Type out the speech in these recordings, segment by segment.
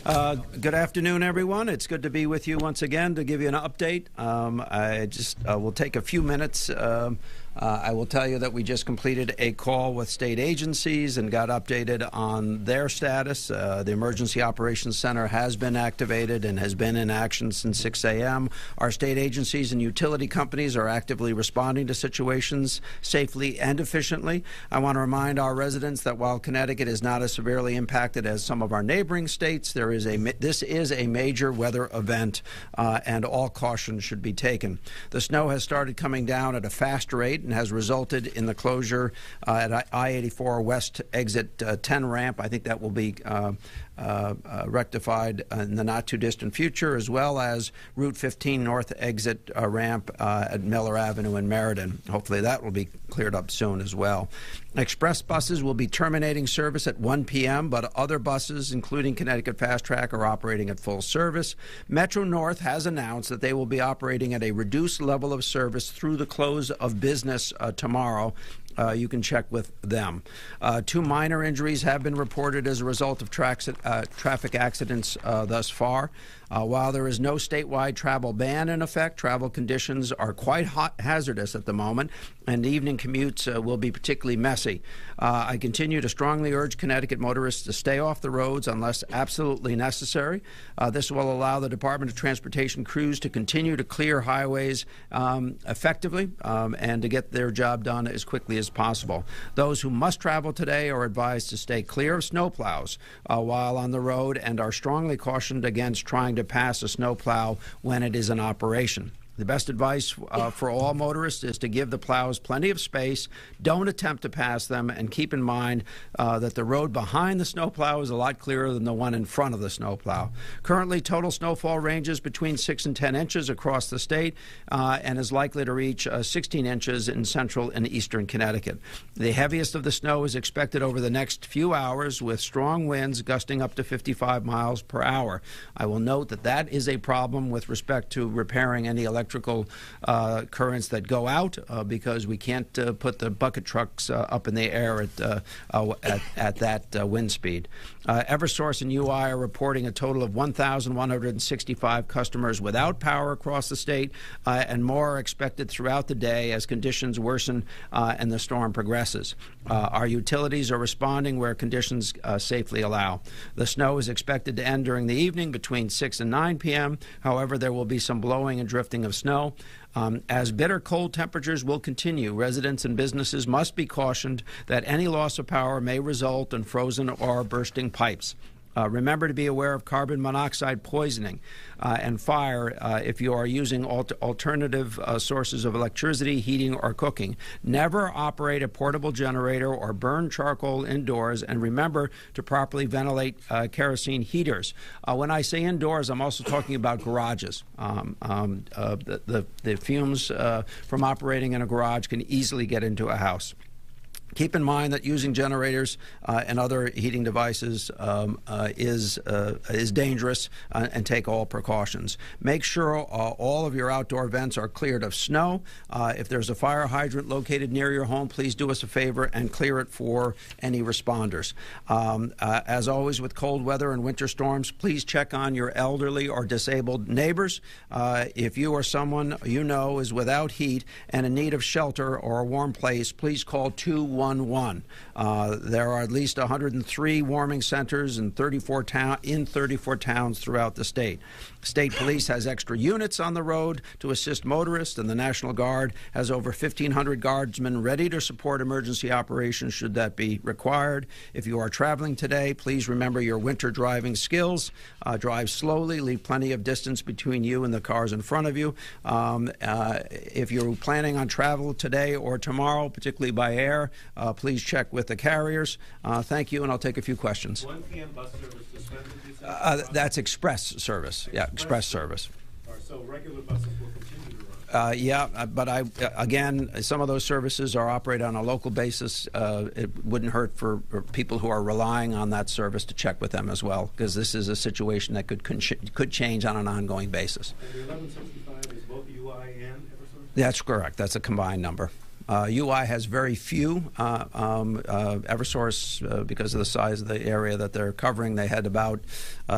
Good afternoon, everyone. It's good to be with you once again to give you an update. I just will take a few minutes. I will tell you that we just completed a call with state agencies and got updated on their status. The Emergency Operations Center has been activated and has been in action since 6 a.m. Our state agencies and utility companies are actively responding to situations safely and efficiently. I want to remind our residents that while Connecticut is not as severely impacted as some of our neighboring states, this is a major weather event, and all caution should be taken. The snow has started coming down at a fast rate and has resulted in the closure at I-84 West Exit 10 ramp. I think that will be rectified in the not-too-distant future, as well as Route 15 North Exit ramp at Miller Avenue in Meriden. Hopefully that will be cleared up soon as well. Express buses will be terminating service at 1 p.m., but other buses, including Connecticut Fast Track, are operating at full service. Metro North has announced that they will be operating at a reduced level of service through the close of business tomorrow. You can check with them. 2 minor injuries have been reported as a result of traffic accidents thus far. While there is no statewide travel ban in effect, travel conditions are quite hazardous at the moment, and evening commutes will be particularly messy. I continue to strongly urge Connecticut motorists to stay off the roads unless absolutely necessary. This will allow the Department of Transportation crews to continue to clear highways effectively and to get their job done as quickly as possible. Those who must travel today are advised to stay clear of snowplows while on the road and are strongly cautioned against trying to pass a snowplow when it is in operation. The best advice for all motorists is to give the plows plenty of space, don't attempt to pass them, and keep in mind that the road behind the snowplow is a lot clearer than the one in front of the snowplow. Currently, total snowfall ranges between 6 and 10 inches across the state and is likely to reach 16 inches in central and eastern Connecticut. The heaviest of the snow is expected over the next few hours, with strong winds gusting up to 55 miles per hour. I will note that that is a problem with respect to repairing any electrical currents that go out because we can't put the bucket trucks up in the air at that wind speed. Eversource and UI are reporting a total of 1,165 customers without power across the state, and more are expected throughout the day as conditions worsen and the storm progresses. Our utilities are responding where conditions safely allow. The snow is expected to end during the evening between 6 and 9 p.m. However, there will be some blowing and drifting of snow. As bitter cold temperatures will continue, residents and businesses must be cautioned that any loss of power may result in frozen or bursting pipes. Remember to be aware of carbon monoxide poisoning and fire if you are using alternative sources of electricity, heating, or cooking. Never operate a portable generator or burn charcoal indoors, and remember to properly ventilate kerosene heaters. When I say indoors, I'm also talking about garages. The fumes from operating in a garage can easily get into a house. Keep in mind that using generators and other heating devices is dangerous, and take all precautions. Make sure all of your outdoor vents are cleared of snow. If there's a fire hydrant located near your home, please do us a favor and clear it for any responders. As always with cold weather and winter storms, please check on your elderly or disabled neighbors. If you or someone you know is without heat and in need of shelter or a warm place, please call 211. There are at least 103 warming centers in 34 towns throughout the state. State Police has extra units on the road to assist motorists, and the National Guard has over 1,500 guardsmen ready to support emergency operations should that be required. If you are traveling today, please remember your winter driving skills. Drive slowly, leave plenty of distance between you and the cars in front of you. If you're planning on travel today or tomorrow, particularly by air, please check with the carriers. Thank you, and I'll take a few questions. 1 p.m. bus service suspended? That's express service. Yeah, express service. All right, so regular buses will continue to run? Yeah, but again, some of those services are operated on a local basis. It wouldn't hurt for people who are relying on that service to check with them as well, because this is a situation that could change on an ongoing basis. And the 1165 is both UI and Eversource? That's correct. That's a combined number. UI has very few. Eversource, because of the size of the area that they're covering, they had about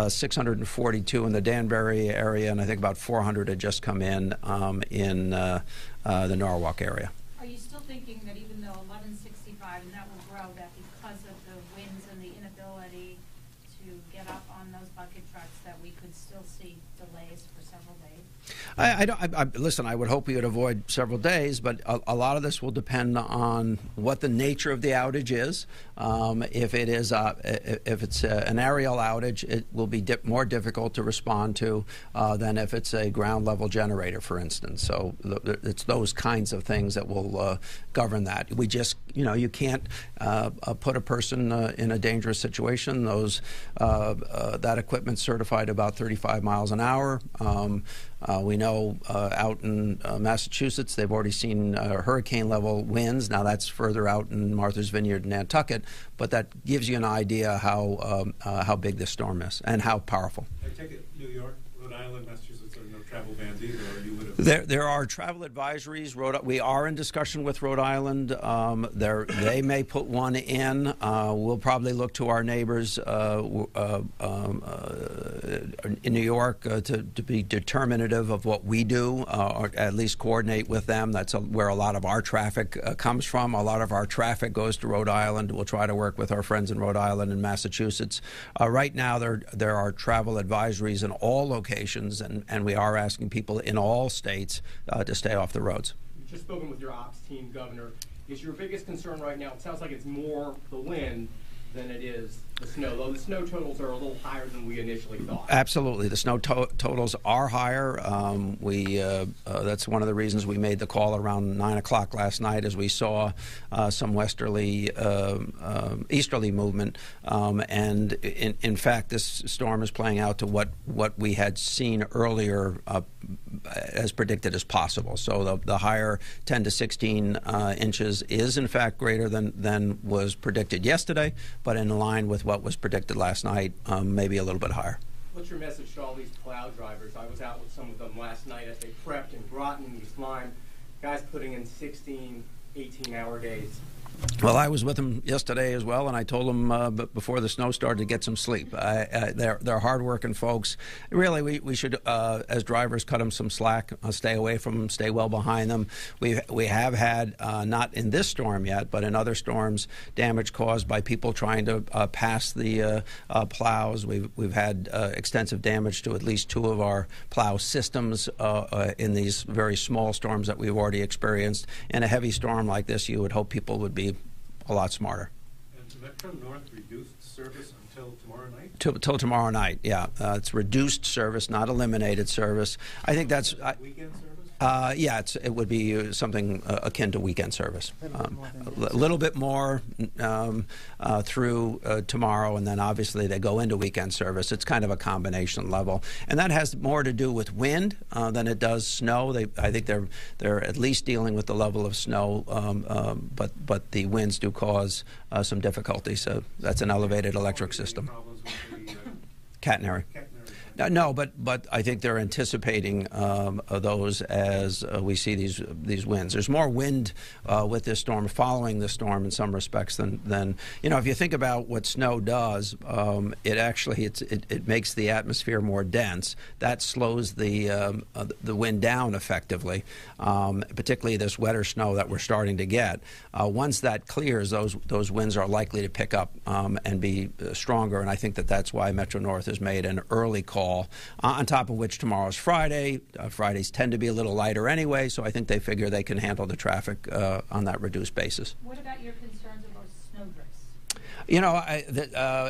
642 in the Danbury area, and I think about 400 had just come in the Norwalk area. Are you still thinking that even though 1165, and that will grow, that because of the winds and the inability to get up on those bucket trucks, that we could still see delays for several days? Listen, I would hope we would avoid several days, but a lot of this will depend on what the nature of the outage is. If it's an aerial outage, it will be more difficult to respond to than if it's a ground level generator, for instance. So it's those kinds of things that will govern that. We just, you can't put a person in a dangerous situation. That equipment's certified about 35 miles an hour. We know out in Massachusetts, they've already seen hurricane-level winds. Now that's further out in Martha's Vineyard and Nantucket, but that gives you an idea how big this storm is and how powerful. I take it New York, Rhode Island, Massachusetts are no travel bans either, or you would have... There are travel advisories. We are in discussion with Rhode Island. They may put one in. We'll probably look to our neighbors in New York to be determinative of what we do, or at least coordinate with them. That's where a lot of our traffic comes from. A lot of our traffic goes to Rhode Island. We'll try to work with our friends in Rhode Island and Massachusetts. Right now, there are travel advisories in all locations, and we are asking people in all states to stay off the roads. You've just spoken with your ops team, Governor. Is your biggest concern right now, it sounds like it's more the wind than it is the snow, though the snow totals are a little higher than we initially thought. Absolutely. The snow totals are higher. That's one of the reasons we made the call around 9 o'clock last night, as we saw some westerly, easterly movement. And in fact, this storm is playing out to what we had seen earlier as predicted as possible. So the higher 10 to 16 inches is in fact greater than was predicted yesterday, but in line with what was predicted last night, maybe a little bit higher. What's your message to all these plow drivers? I was out with some of them last night as they prepped in Groton, East Lyme, guys putting in 16, 18-hour days. Well, I was with them yesterday as well, and I told them before the snow started to get some sleep. They're hardworking folks. Really, we should, as drivers, cut them some slack, stay away from them, stay well behind them. We have had, not in this storm yet, but in other storms, damage caused by people trying to pass the plows. We've had extensive damage to at least 2 of our plow systems in these very small storms that we've already experienced. In a heavy storm like this, you would hope people would be a lot smarter. And Metro North reduced service until tomorrow night? Till tomorrow night, yeah. It's reduced service, not eliminated service. I think that's... Weekend service? Yeah, it would be something akin to weekend service. A little bit more through tomorrow, and then obviously they go into weekend service. It's kind of a combination level, and that has more to do with wind than it does snow. I think they're at least dealing with the level of snow, but the winds do cause some difficulty. So that's an elevated electric system. Catenary. No, but I think they're anticipating those as we see these winds. There's more wind with this storm, following the storm in some respects than if you think about what snow does, it actually it makes the atmosphere more dense. That slows the wind down effectively, particularly this wetter snow that we're starting to get. Once that clears, those winds are likely to pick up and be stronger, and I think that's why Metro North has made an early call. On top of which tomorrow's Friday. Fridays tend to be a little lighter anyway, so I think they figure they can handle the traffic on that reduced basis. What about your concerns about snow drifts?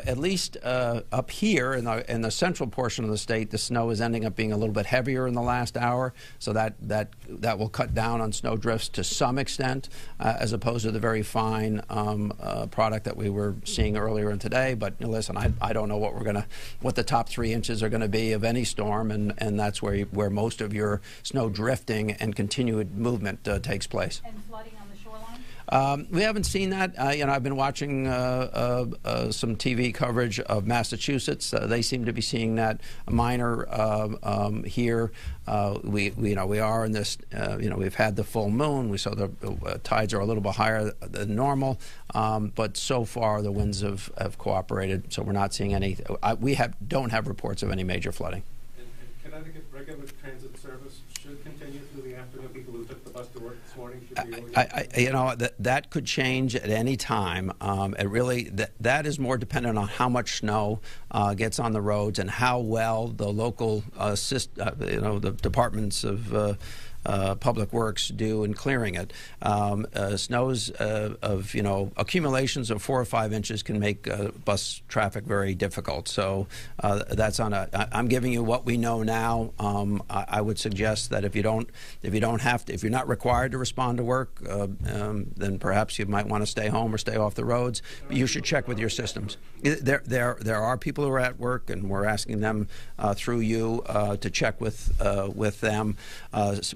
At least up here in the central portion of the state, the snow is ending up being a little bit heavier in the last hour, so that will cut down on snow drifts to some extent, as opposed to the very fine product that we were seeing earlier in today. But listen, I don't know what the top 3 inches are going to be of any storm, and that's where most of your snow drifting and continued movement takes place. And flooding on the shoreline? We haven't seen that. I've been watching some TV coverage of Massachusetts. They seem to be seeing that minor here. We are in this. We've had the full moon. We saw the tides are a little bit higher than normal, but so far the winds have cooperated. So we're not seeing any. We don't have reports of any major flooding. And Connecticut regular transit service should continue through the afternoon. People who took the bus to work this morning should be able to. That could change at any time. It really that is more dependent on how much snow gets on the roads and how well the local the departments of Public Works do in clearing it. Snows of accumulations of 4 or 5 inches can make bus traffic very difficult. So that's on a. I'm giving you what we know now. I would suggest that if you're not required to respond to work, then perhaps you might want to stay home or stay off the roads. But you should check with your systems. There are people who are at work, and we're asking them through you to check with them.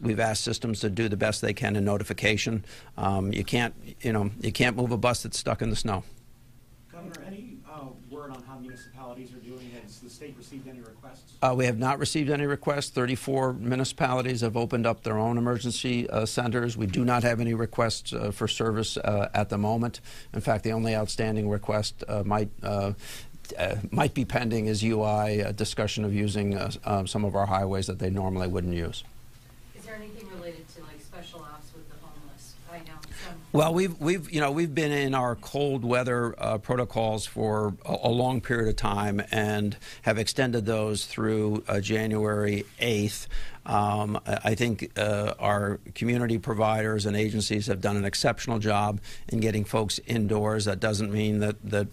We've asked systems to do the best they can in notification. You can't move a bus that's stuck in the snow. Governor, any word on how municipalities are doing? Has the state received any requests? We have not received any requests. 34 municipalities have opened up their own emergency centers. We do not have any requests for service at the moment. In fact, the only outstanding request might be pending is UI discussion of using some of our highways that they normally wouldn't use. Is there anything related to like special ops with the homeless? I know some. Well, we've been in our cold weather protocols for a long period of time and have extended those through January 8th. I think our community providers and agencies have done an exceptional job in getting folks indoors. That doesn't mean that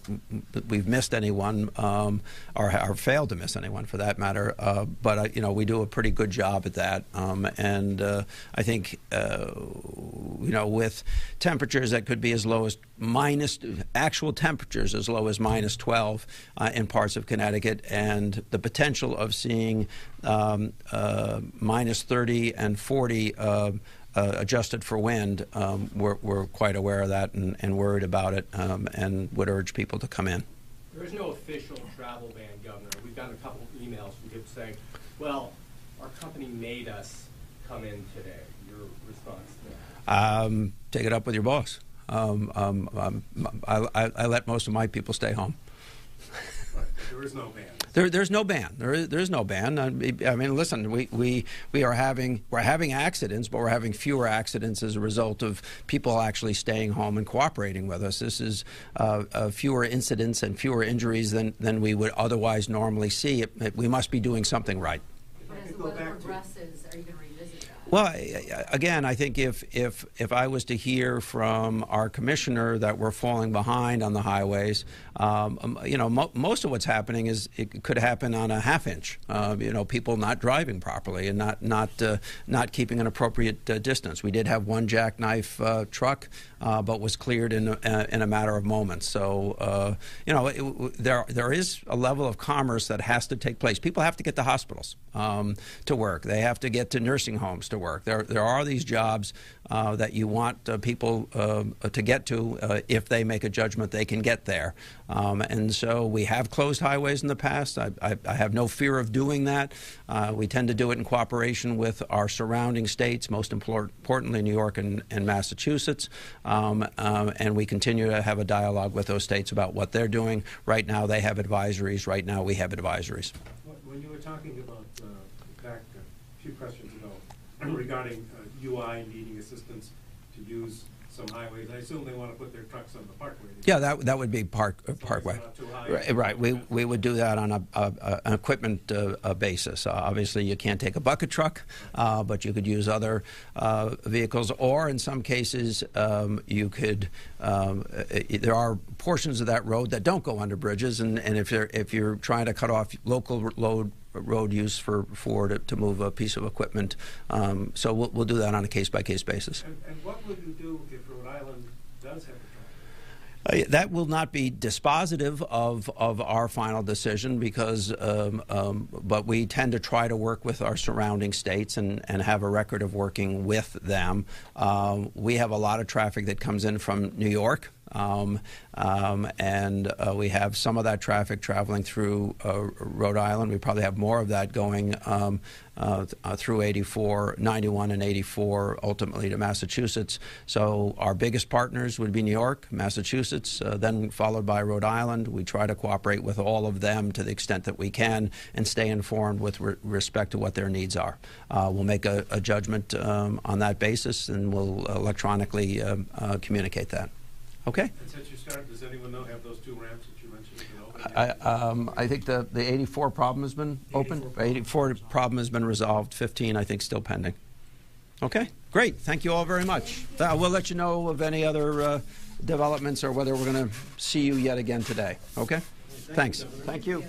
we've missed anyone or failed to miss anyone, for that matter. But we do a pretty good job at that. And I think with temperatures that could be as low as actual temperatures as low as minus 12 in parts of Connecticut, and the potential of seeing minus 30 and 40 adjusted for wind, we're quite aware of that and worried about it, and would urge people to come in. There is no official travel ban, Governor. We've gotten a couple of emails from people saying, well, our company made us come in today. Your response to that? Take it up with your boss. I let most of my people stay home. Right. There is no ban. There's no ban. There is no ban. I mean, listen, we're having accidents, but we're having fewer accidents as a result of people actually staying home and cooperating with us. This is fewer incidents and fewer injuries than we would otherwise normally see. We must be doing something right. But as the weather progresses, are you going to revisit that? Well, again, I think if I was to hear from our commissioner that we're falling behind on the highways, most of what's happening is it could happen on a half inch. People not driving properly and not keeping an appropriate distance. We did have one jackknife truck, but was cleared in a matter of moments. So there is a level of commerce that has to take place. People have to get to hospitals to work. They have to get to nursing homes to work. There are these jobs that you want people to get to if they make a judgment they can get there. And so we have closed highways in the past. I have no fear of doing that. We tend to do it in cooperation with our surrounding states, most importantly New York and Massachusetts. And we continue to have a dialogue with those states about what they're doing. Right now they have advisories. Right now we have advisories. When you were talking about, back a few questions ago, regarding UI needing assistance to use some highways, I assume they want to put their trucks on the parkway. Yeah, that would be parkway. Not too high. Right. We would do that on an equipment basis. Obviously, you can't take a bucket truck, but you could use other vehicles, or in some cases, you could. There are portions of that road that don't go under bridges, and if you're trying to cut off local road use to move a piece of equipment, so we'll do that on a case-by-case basis. And what would you do if Rhode Island does have a That will not be dispositive of our final decision because, but we tend to try to work with our surrounding states and have a record of working with them. We have a lot of traffic that comes in from New York. And we have some of that traffic traveling through Rhode Island. We probably have more of that going through 84, 91 and 84, ultimately to Massachusetts. So our biggest partners would be New York, Massachusetts, then followed by Rhode Island. We try to cooperate with all of them to the extent that we can and stay informed with respect to what their needs are. We'll make a judgment on that basis, and we'll electronically communicate that. Okay. And since you started, does anyone know have those two ramps that you mentioned have been open? I think the 84 problem has been opened. 84 problem has been resolved. 15, I think, still pending. Okay, great. Thank you all very much. We'll let you know of any other developments or whether we're going to see you yet again today. Okay? Thanks. Thank you.